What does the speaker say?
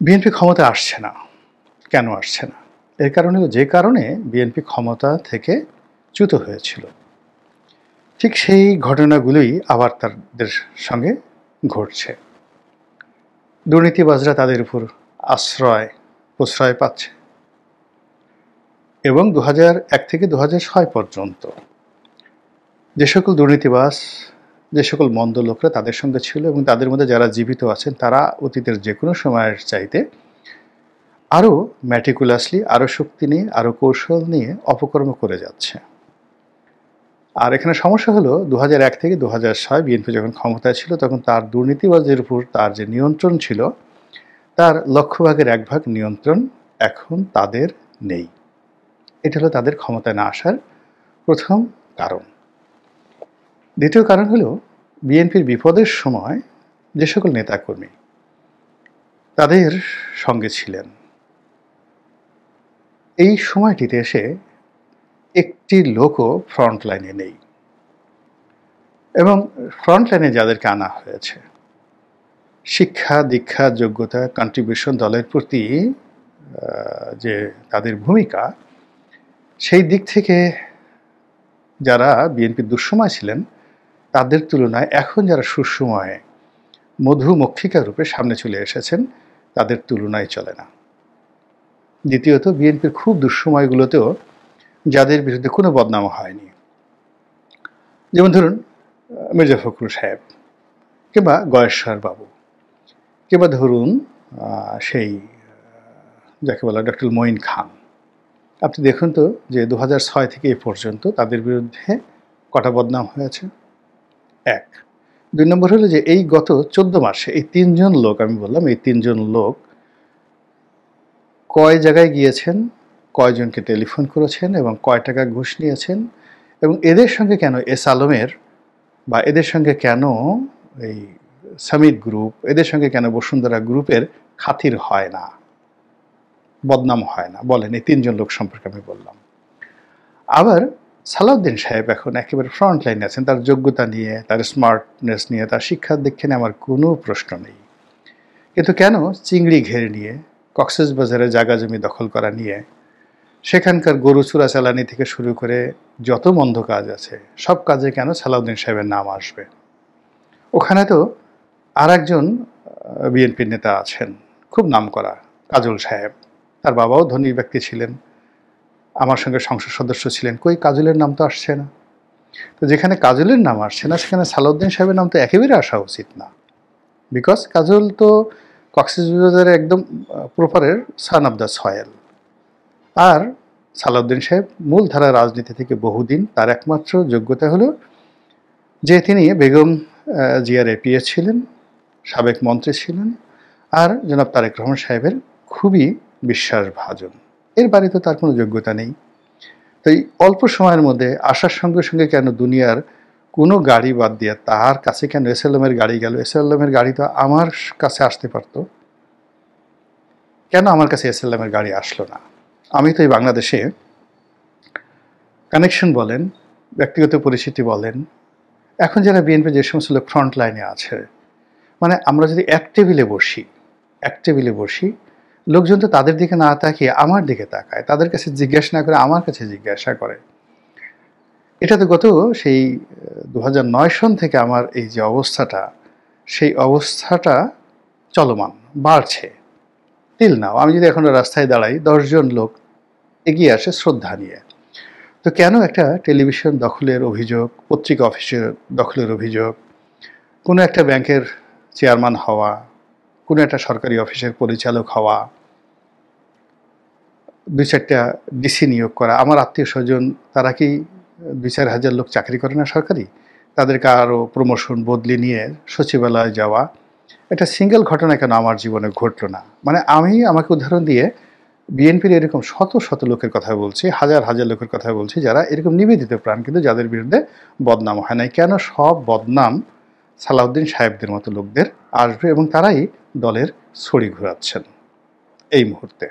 BNP ক্ষমতায় আসছে না। কেন আসছে না? এর কারণ হলো যে কারণে বিএনপি ক্ষমতা থেকে চ্যুত হয়েছিল। ঠিক সেই ঘটনাগুলোই আবার তাদের সঙ্গে ঘটছে। দুর্নীতিবাজরা তাদের উপর প্রশ্রয় পাচ্ছে এবং ২০০১ থেকে ২০০৬ পর্যন্ত যে সকল দুর্নীতিবাজ, যে সকল মন্দ লোকরা তাদের সঙ্গে ছিল এবং তাদের মধ্যে যারা জীবিত আছেন তারা অতীতের যে কোনো সময়ের চাইতে আরও ম্যাটিকুলাসলি, আরও শক্তি নিয়ে, আরও কৌশল নিয়ে অপকর্ম করে যাচ্ছে। আর এখানে সমস্যা হলো ২০০১ থেকে ২০০৬ বিএনপি যখন ক্ষমতায় ছিল তখন তার দুর্নীতিবাজদের উপর তার যে নিয়ন্ত্রণ ছিল তার লক্ষ্যভাগের ১ ভাগ নিয়ন্ত্রণ এখন তাদের নেই। এটা হলো তাদের ক্ষমতায় না আসার প্রথম কারণ। দ্বিতীয় কারণ হলো বিএনপির বিপদের সময় যে সকল নেতাকর্মী তাদের সঙ্গে ছিলেন, এই সময়টিতে এসে একটি লোকও ফ্রন্ট লাইনে নেই এবং ফ্রন্ট লাইনে যাদেরকে আনা হয়েছে শিক্ষা, দীক্ষা, যোগ্যতা, কন্ট্রিবিউশন, দলের প্রতি যে তাদের ভূমিকা, সেই দিক থেকে যারা বিএনপির দুঃসময় ছিলেন তাদের তুলনায় এখন যারা সুসময়ে মধুমক্ষিকা রূপে সামনে চলে এসেছেন তাদের তুলনায় চলে না। দ্বিতীয়ত বিএনপির খুব দুঃসময়গুলোতেও যাদের বিরুদ্ধে কোনো বদনাম হয়নি, যেমন ধরুন মির্জা ফখরুল সাহেব কিংবা গয়েশ্বর বাবু কিংবা ধরুন সেই যাকে বলা ডক্টর মঈন খান, আপনি দেখুন তো যে ২০০৬ থেকে এ পর্যন্ত তাদের বিরুদ্ধে কটা বদনাম হয়েছে। ১। ২ নম্বর হলো যে এই গত ১৪ মাসে এই ৩ জন লোক, আমি বললাম এই ৩ জন লোক কয় জায়গায় গিয়েছেন, কয়জনকে টেলিফোন করেছেন এবং কয় টাকা ঘুষ নিয়েছেন এবং এদের সঙ্গে কেন এস আলমের বা এদের সঙ্গে কেন এই সামিট গ্রুপ, এদের সঙ্গে কেন বসুন্ধরা গ্রুপের খাতির হয় না, বদনাম হয় না, বলেন। এই ৩ জন লোক সম্পর্কে আমি বললাম। আবার সালাউদ্দিন সাহেব এখন একেবারে ফ্রন্ট লাইনে আছেন, তার যোগ্যতা নিয়ে, তার স্মার্টনেস নিয়ে, তার শিক্ষার দীক্ষা নিয়ে আমার কোনো প্রশ্ন নেই, কিন্তু কেন চিংড়ি ঘেরে নিয়ে, কক্সবাজারে জায়গা জমি দখল করা নিয়ে, সেখানকার গরু চোরাচালানি থেকে শুরু করে যত মন্দ কাজ আছে সব কাজে কেন সালাউদ্দিন সাহেবের নাম আসবে? ওখানে তো আর একজন বিএনপির নেতা আছেন খুব নামকরা, কাজল সাহেব, তার বাবাও ধনী ব্যক্তি ছিলেন, আমার সঙ্গে সংসদ সদস্য ছিলেন, কই কাজলের নাম তো আসছে না। তো যেখানে কাজলের নাম আসছে না সেখানে সালাউদ্দিন সাহেবের নাম তো একেবারে আসা উচিত না, বিকজ কাজল তো কক্সবাজারের একদম প্রপারের সান অফ দ্য সয়েল। আর সালাউদ্দিন সাহেব মূলধারা রাজনীতি থেকে বহুদিন, তার একমাত্র যোগ্যতা হলো যে তিনি বেগম জিয়ার এপিএ ছিলেন, সাবেক মন্ত্রী ছিলেন, আর জনাব তারেক রহমান সাহেবের খুবই বিশ্বাসভাজন। এর বাড়িতে তার কোনো যোগ্যতা নেই। তো এই অল্প সময়ের মধ্যে আসার সঙ্গে সঙ্গে কেন দুনিয়ার কোনো গাড়ি বাদ দিয়ে তার কাছে কেন এসএলএমের গাড়ি গেল? এসএলএমের গাড়ি তো আমার কাছে আসতে পারতো, কেন আমার কাছে এসএলএমের গাড়ি আসলো না? আমি তো এই বাংলাদেশে কানেকশন বলেন, ব্যক্তিগত পরিচিতি বলেন, এখন যারা বিএনপি যে সমস্ত লোক ফ্রন্ট লাইনে আছে, মানে আমরা যদি এক টেবিলে বসি, লোকজন তো তাদের দিকে না তাকিয়ে আমার দিকে তাকায়, তাদের কাছে জিজ্ঞাসা না করে আমার কাছে জিজ্ঞাসা করে। এটা তো গত সেই ২০০৯ সন থেকে আমার এই যে অবস্থাটা, সেই অবস্থাটা চলমান, বাড়ছে। টিল নাও আমি যদি এখন রাস্তায় দাঁড়াই, ১০ জন লোক এগিয়ে আসে শ্রদ্ধা নিয়ে, তো কেন একটা টেলিভিশন দখলের অভিযোগ, পত্রিকা অফিসের দখলের অভিযোগ, কোনো একটা ব্যাংকের চেয়ারম্যান হওয়া, কোনো একটা সরকারি অফিসের পরিচালক হওয়া, ২-৪টা ডিসি নিয়োগ করা, আমার আত্মীয় স্বজন তারা কি ২-৪ হাজার লোক চাকরি করে না সরকারি, তাদেরকে আরও প্রমোশন বদলি নিয়ে সচিবালয়ে যাওয়া, একটা সিঙ্গেল ঘটনা কেন আমার জীবনে ঘটলো না? মানে আমি আমাকে উদাহরণ দিয়ে বিএনপির এরকম শত শত লোকের কথা বলছি, হাজার হাজার লোকের কথা বলছি যারা এরকম নিবেদিত প্রাণ কিন্তু যাদের বিরুদ্ধে বদনাম হয় নাই। কেন সব বদনাম সালাউদ্দিন সাহেবদের মতো লোকদের আসবে এবং তারাই দলের ছড়ি ঘোরাচ্ছেন এই মুহূর্তে?